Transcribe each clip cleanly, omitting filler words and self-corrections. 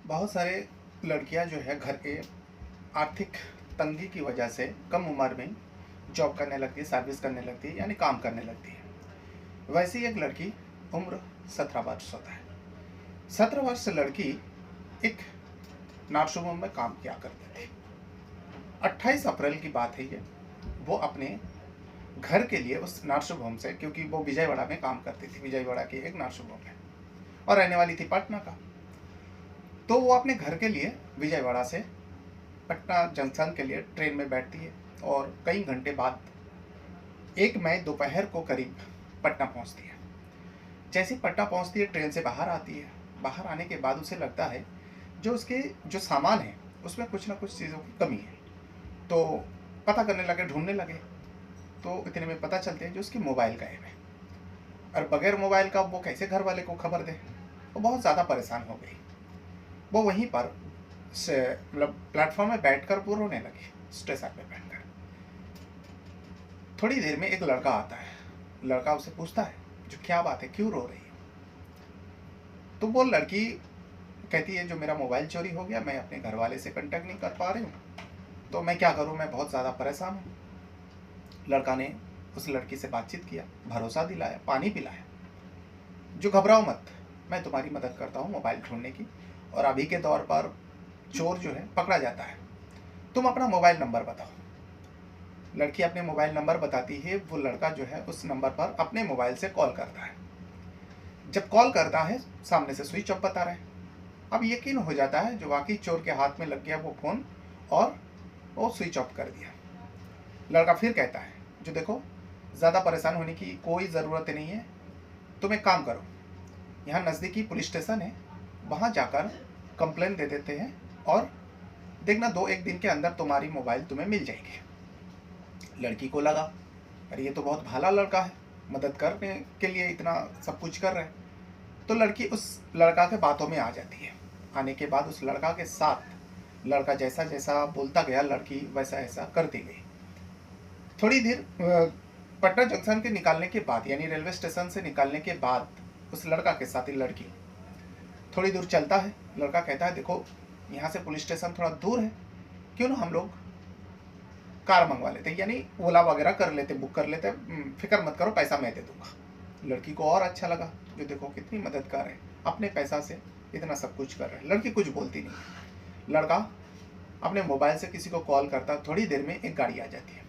बहुत सारे लड़कियां जो है घर के आर्थिक तंगी की वजह से कम उम्र में जॉब करने लगती है, सर्विस करने लगती है, यानी काम करने लगती है। वैसी एक लड़की, उम्र 17 वर्ष होता है। 17 वर्ष लड़की एक नर्सिंग होम में काम किया करती थी। 28 अप्रैल की बात है ये। वो अपने घर के लिए उस नर्सिंग होम से, क्योंकि वो विजयवाड़ा में काम करती थी, विजयवाड़ा की एक नर्सिंग होम है और रहने वाली थी पटना का। तो वो अपने घर के लिए विजयवाड़ा से पटना जंक्शन के लिए ट्रेन में बैठती है और कई घंटे बाद 1 मई दोपहर को करीब पटना पहुंचती है। जैसे ही पटना पहुंचती है, ट्रेन से बाहर आती है। बाहर आने के बाद उसे लगता है जो उसके जो सामान है उसमें कुछ ना कुछ चीज़ों की कमी है। तो पता करने लगे, ढूंढने लगे। तो इतने में पता चलते हैं जो उसकी मोबाइल गायब है। और बगैर मोबाइल का वो कैसे घर वाले को खबर दे। वो बहुत ज़्यादा परेशान हो गई। वो वहीं पर से मतलब प्लेटफॉर्म में बैठकर वो रोने लगी, स्टेशन पे बैठकर। थोड़ी देर में एक लड़का आता है। लड़का उसे पूछता है जो क्या बात है, क्यों रो रही है। तो वो लड़की कहती है जो मेरा मोबाइल चोरी हो गया, मैं अपने घर वाले से कांटेक्ट नहीं कर पा रही हूँ, तो मैं क्या करूँ, मैं बहुत ज़्यादा परेशान हूँ। लड़का ने उस लड़की से बातचीत किया, भरोसा दिलाया, पानी पिलाया, जो घबराओ मत, मैं तुम्हारी मदद करता हूँ मोबाइल ढूंढने की। और अभी के दौर पर चोर जो है पकड़ा जाता है, तुम अपना मोबाइल नंबर बताओ। लड़की अपने मोबाइल नंबर बताती है। वो लड़का जो है उस नंबर पर अपने मोबाइल से कॉल करता है। जब कॉल करता है, सामने से स्विच ऑफ बता रहा है। अब यकीन हो जाता है जो वाकई चोर के हाथ में लग गया वो फ़ोन, और वो स्विच ऑफ कर दिया। लड़का फिर कहता है जो देखो, ज़्यादा परेशान होने की कोई ज़रूरत नहीं है, तुम एक काम करो, यहाँ नज़दीकी पुलिस स्टेशन है, वहाँ जाकर कंप्लेन दे देते हैं और देखना 2-1 दिन के अंदर तुम्हारी मोबाइल तुम्हें मिल जाएगी। लड़की को लगा अरे ये तो बहुत भला लड़का है, मदद करने के लिए इतना सब कुछ कर रहा है। तो लड़की उस लड़का के बातों में आ जाती है। आने के बाद उस लड़का के साथ, लड़का जैसा जैसा बोलता गया, लड़की वैसा ऐसा करती गई। थोड़ी देर पटना जंक्शन के निकालने के बाद, यानी रेलवे स्टेशन से निकालने के बाद, उस लड़का के साथ ही लड़की थोड़ी दूर चलता है। लड़का कहता है देखो, यहाँ से पुलिस स्टेशन थोड़ा दूर है, क्यों ना हम लोग कार मंगवा लेते, यानी ओला वगैरह कर लेते, बुक कर लेते, फिक्र मत करो, पैसा मैं दे दूंगा। लड़की को और अच्छा लगा, जो देखो कितनी मदद कर रहे हैं, अपने पैसा से इतना सब कुछ कर रहे हैं। लड़की कुछ बोलती नहीं। लड़का अपने मोबाइल से किसी को कॉल करता। थोड़ी देर में एक गाड़ी आ जाती है।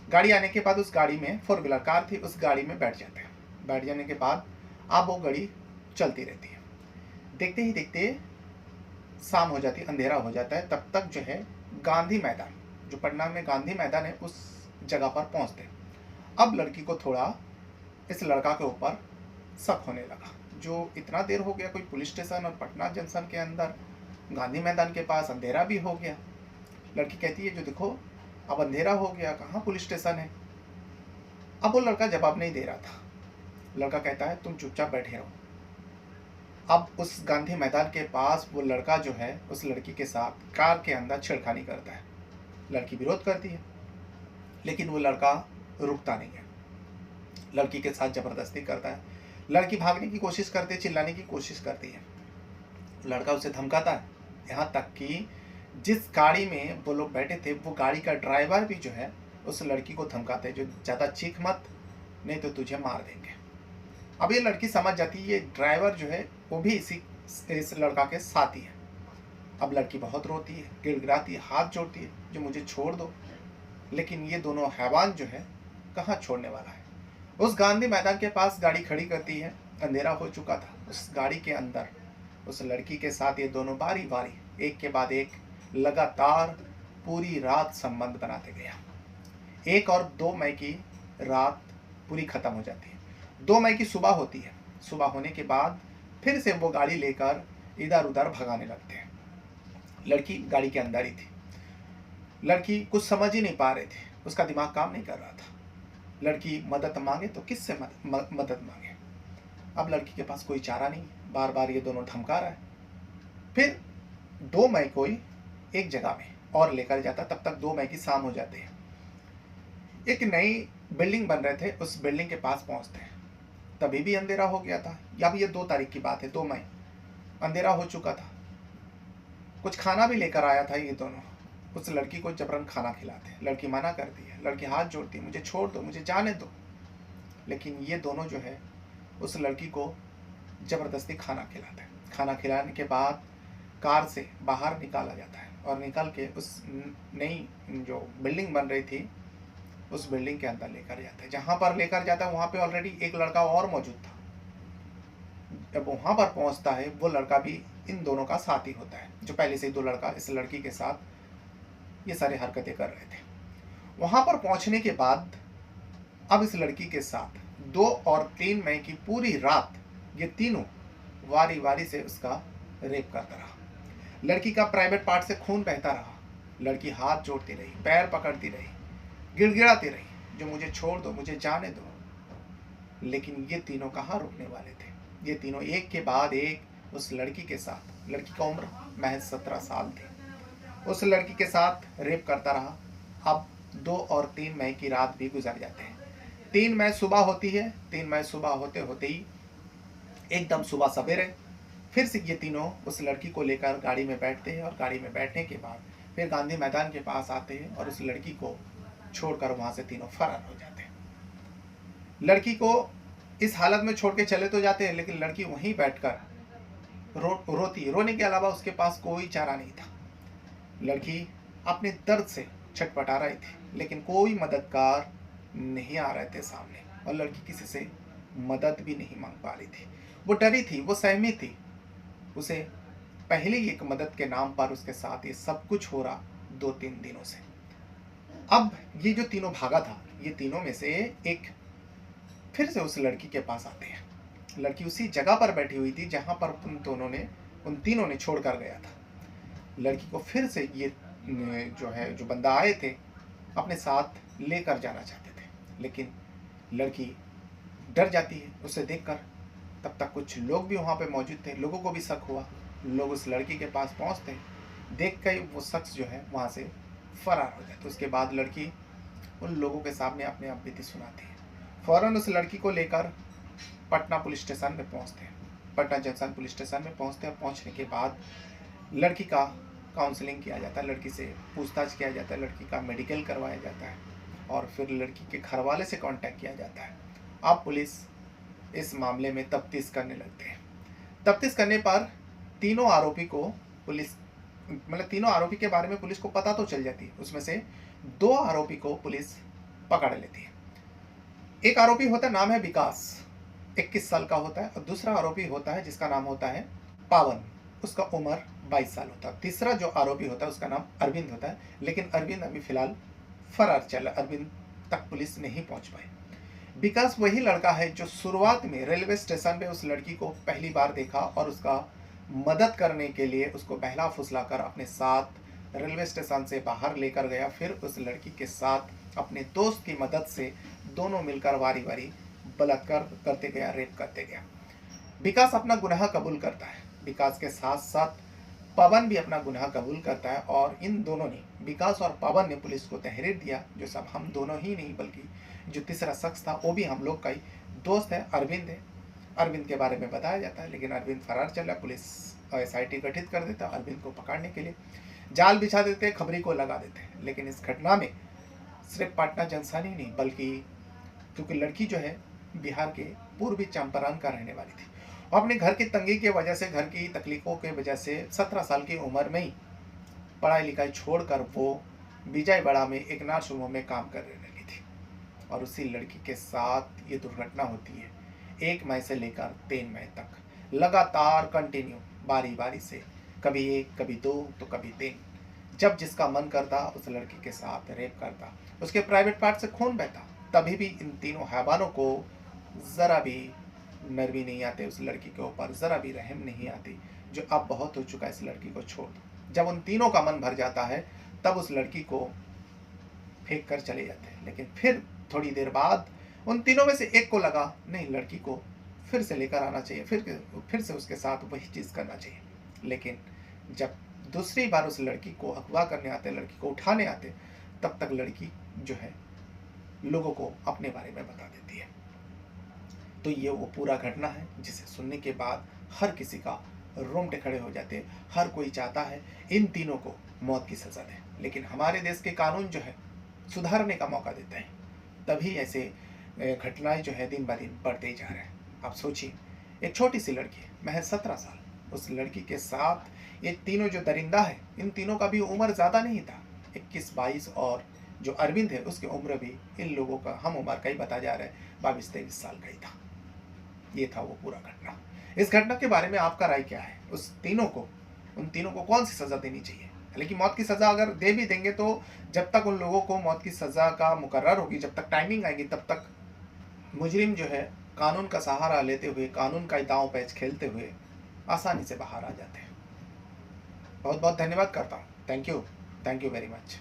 गाड़ी आने के बाद उस गाड़ी में 4 व्हीलर कार थी, उस गाड़ी में बैठ जाते हैं। बैठ जाने के बाद अब वो गाड़ी चलती रहती है। देखते ही देखते शाम हो जाती है, अंधेरा हो जाता है। तब तक जो है गांधी मैदान, जो पटना में गांधी मैदान है, उस जगह पर पहुंचते हैं। अब लड़की को थोड़ा इस लड़का के ऊपर शक होने लगा, जो इतना देर हो गया कोई पुलिस स्टेशन और पटना जंक्शन के अंदर, गांधी मैदान के पास, अंधेरा भी हो गया। लड़की कहती है जो देखो अब अंधेरा हो गया, कहाँ पुलिस स्टेशन है। अब वो लड़का जवाब नहीं दे रहा था। लड़का कहता है तुम चुपचाप बैठे रहो। अब उस गांधी मैदान के पास वो लड़का जो है उस लड़की के साथ कार के अंदर छेड़खानी करता है। लड़की विरोध करती है, लेकिन वो लड़का रुकता नहीं है, लड़की के साथ जबरदस्ती करता है। लड़की भागने की कोशिश करती है, चिल्लाने की कोशिश करती है। लड़का उसे धमकाता है, यहाँ तक कि जिस गाड़ी में वो लोग बैठे थे, वो गाड़ी का ड्राइवर भी जो है उस लड़की को धमकाते हैं जो ज़्यादा चीख मत, नहीं तो तुझे मार देंगे। अब ये लड़की समझ जाती है ये ड्राइवर जो है वो भी इस लड़का के साथ ही है। अब लड़की बहुत रोती है, गिड़गिड़ाती है, हाथ जोड़ती है जो मुझे छोड़ दो। लेकिन ये दोनों हैवान जो है कहाँ छोड़ने वाला है। उस गांधी मैदान के पास गाड़ी खड़ी करती है। अंधेरा हो चुका था। उस गाड़ी के अंदर उस लड़की के साथ ये दोनों बारी बारी एक के बाद एक लगातार पूरी रात संबंध बनाते गया। 1 और 2 मई की रात पूरी खत्म हो जाती है। 2 मई की सुबह होती है। सुबह होने के बाद फिर से वो गाड़ी लेकर इधर उधर भगाने लगते हैं। लड़की गाड़ी के अंदर ही थी। लड़की कुछ समझ ही नहीं पा रही थी, उसका दिमाग काम नहीं कर रहा था। लड़की मदद मांगे तो किससे मदद मांगे। अब लड़की के पास कोई चारा नहीं, बार बार ये दोनों धमका रहा है। फिर 2 मई को ही एक जगह में और लेकर जाता। तब तक 2 मई की शाम हो जाती है। एक नई बिल्डिंग बन रहे थे, उस बिल्डिंग के पास पहुंचते हैं। तभी भी अंधेरा हो गया था। या भी ये 2 तारीख की बात है, 2 मई, अंधेरा हो चुका था। कुछ खाना भी लेकर आया था ये दोनों, उस लड़की को जबरन खाना खिलाते। लड़की मना करती है, लड़की हाथ जोड़ती है, मुझे छोड़ दो, मुझे जाने दो। लेकिन ये दोनों जो है उस लड़की को ज़बरदस्ती खाना खिलाते हैं। खाना खिलाने के बाद कार से बाहर निकाला जाता है और निकल के उस नई जो बिल्डिंग बन रही थी उस बिल्डिंग के अंदर लेकर जाते हैं। जहाँ पर लेकर जाता है वहाँ पे ऑलरेडी एक लड़का और मौजूद था। जब वहाँ पर पहुँचता है वो लड़का भी इन दोनों का साथी होता है, जो पहले से ही दो लड़का इस लड़की के साथ ये सारी हरकतें कर रहे थे। वहाँ पर पहुँचने के बाद अब इस लड़की के साथ 2 और 3 मई की पूरी रात ये तीनों वारी वारी से उसका रेप करता रहा। लड़की का प्राइवेट पार्ट से खून बहता रहा। लड़की हाथ जोड़ती रही, पैर पकड़ती रही, गिड़गिड़ाती रही, जो मुझे छोड़ दो, मुझे जाने दो। लेकिन ये तीनों कहाँ रुकने वाले थे। ये तीनों एक के बाद एक उस लड़की के साथ, लड़की का उम्र महज 17 साल थी, उस लड़की के साथ रेप करता रहा। अब 2 और 3 मई की रात भी गुजर जाते हैं। 3 मई सुबह होती है। 3 मई सुबह होते होते ही एकदम सुबह सवेरे फिर से ये तीनों उस लड़की को लेकर गाड़ी में बैठते हैं और गाड़ी में बैठने के बाद फिर गांधी मैदान के पास आते हैं और उस लड़की को छोड़कर वहां से तीनों फरार हो जाते हैं। लड़की को इस हालत में छोड़ के चले तो जाते हैं, लेकिन लड़की वहीं बैठकर रोती। रोने के अलावा उसके पास कोई चारा नहीं था। लड़की अपने दर्द से छटपटा रही थी, लेकिन कोई मददगार नहीं आ रहे थे सामने, और लड़की किसी से मदद भी नहीं मांग पा रही थी। वो डरी थी, वो सहमी थी। उसे पहले ही एक मदद के नाम पर उसके साथ ये सब कुछ हो रहा 2-3 दिनों से। अब ये जो तीनों भागा था, ये तीनों में से एक फिर से उस लड़की के पास आते हैं। लड़की उसी जगह पर बैठी हुई थी जहां पर उन तीनों ने छोड़ कर गया था। लड़की को फिर से ये जो बंदा आए थे अपने साथ लेकर जाना चाहते थे, लेकिन लड़की डर जाती है उसे देखकर। तब तक कुछ लोग भी वहाँ पे मौजूद थे, लोगों को भी शक हुआ। लोग उस लड़की के पास पहुँचते, देख कर वो शख्स जो है वहाँ से फरार हो जाता। उसके बाद लड़की उन लोगों के सामने अपने आप बीती सुनाती है। फ़ौरन उस लड़की को लेकर पटना पुलिस स्टेशन में पहुँचते हैं। पटना जंक्शन पुलिस स्टेशन में पहुँचते हैं। पहुँचने के बाद लड़की का काउंसलिंग किया जाता है, लड़की से पूछताछ किया जाता है, लड़की का मेडिकल करवाया जाता है और फिर लड़की के घर वाले से कांटेक्ट किया जाता है। अब पुलिस इस मामले में तफ्तीश करने लगते हैं। तफ्तीश करने पर तीनों आरोपी के बारे में पुलिस को पता तो चल जाती है। उसमें से 2 आरोपी को पुलिस पकड़ लेती है। एक आरोपी होता है, नाम है विकास, 21 साल का होता है, और दूसरा आरोपी होता है जिसका नाम होता है पावन, उसका उम्र 22 साल होता है। तीसरा जो आरोपी होता है उसका नाम अरविंद होता है, लेकिन अरविंद अभी फिलहाल फरार चला, अरविंद तक पुलिस नहीं पहुंच पाई। विकास वही लड़का है जो शुरुआत में रेलवे स्टेशन पे उस लड़की को पहली बार देखा और उसका मदद करने के लिए उसको बहला फुसलाकर अपने साथ रेलवे स्टेशन से बाहर लेकर गया। फिर उस लड़की के साथ अपने दोस्त की मदद से दोनों मिलकर वारी वारी बलात्कार करते गया, रेप करते गया। विकास अपना गुनाह कबूल करता है। विकास के साथ साथ पवन भी अपना गुनाह कबूल करता है, और इन दोनों ने, विकास और पवन ने, पुलिस को तहरीर दिया। जो सब हम दोनों ही नहीं बल्कि जो तीसरा शख्स था वो भी हम लोग का ही दोस्त है, अरविंद है। अरविंद के बारे में बताया जाता है, लेकिन अरविंद फरार चला। पुलिस SIT गठित कर देता है अरविंद को पकड़ने के लिए, जाल बिछा देते, खबरी को लगा देते हैं। लेकिन इस घटना में सिर्फ पटना जंक्शन ही नहीं, बल्कि क्योंकि लड़की जो है बिहार के पूर्वी चंपारण का रहने वाली थी, अपने घर की तंगी की वजह से, घर की तकलीफों की वजह से 17 साल की उम्र में ही पढ़ाई लिखाई छोड़कर वो विजयवाड़ा में एक नर्सिंग होम में काम करने लगी थी। और उसी लड़की के साथ ये दुर्घटना होती है। 1 मई से लेकर 3 मई तक लगातार कंटिन्यू, बारी बारी से, कभी 1, कभी 2 तो कभी 3, जब जिसका मन करता उस लड़की के साथ रेप करता। उसके प्राइवेट पार्ट से खून बहता, तभी भी इन तीनों हैवानों को ज़रा भी नरमी नहीं आते, उस लड़की के ऊपर ज़रा भी रहम नहीं आती, जो अब बहुत हो चुका है, इस लड़की को छोड़ दो। जब उन तीनों का मन भर जाता है तब उस लड़की को फेंक कर चले जाते हैं। लेकिन फिर थोड़ी देर बाद उन तीनों में से एक को लगा नहीं, लड़की को फिर से लेकर आना चाहिए, फिर से उसके साथ वही चीज़ करना चाहिए। लेकिन जब दूसरी बार उस लड़की को अगवा करने आते, लड़की को उठाने आते, तब तक लड़की जो है लोगों को अपने बारे में बता देती है। तो ये वो पूरा घटना है जिसे सुनने के बाद हर किसी का रोंगटे खड़े हो जाते हैं। हर कोई चाहता है इन तीनों को मौत की सज़ा दें, लेकिन हमारे देश के कानून जो है सुधारने का मौका देते हैं, तभी ऐसे घटनाएं जो है दिन ब दिन बढ़ते ही जा रहे हैं। आप सोचिए, एक छोटी सी लड़की, महज 17 साल, उस लड़की के साथ ये तीनों जो दरिंदा है, इन तीनों का भी उम्र ज़्यादा नहीं था, 21-22, और जो अरविंद है उसकी उम्र भी इन लोगों का हम उम्र का ही बता जा रहे हैं, 22-23 साल का ही था। ये था वो पूरा घटना। इस घटना के बारे में आपका राय क्या है? उन तीनों को कौन सी सज़ा देनी चाहिए? लेकिन मौत की सज़ा अगर दे भी देंगे तो जब तक उन लोगों को मौत की सज़ा का मुकर्रर होगी, जब तक टाइमिंग आएगी, तब तक मुजरिम जो है कानून का सहारा लेते हुए, कानून का दांव पैच खेलते हुए आसानी से बाहर आ जाते हैं। बहुत बहुत धन्यवाद करता हूँ। Thank you very much.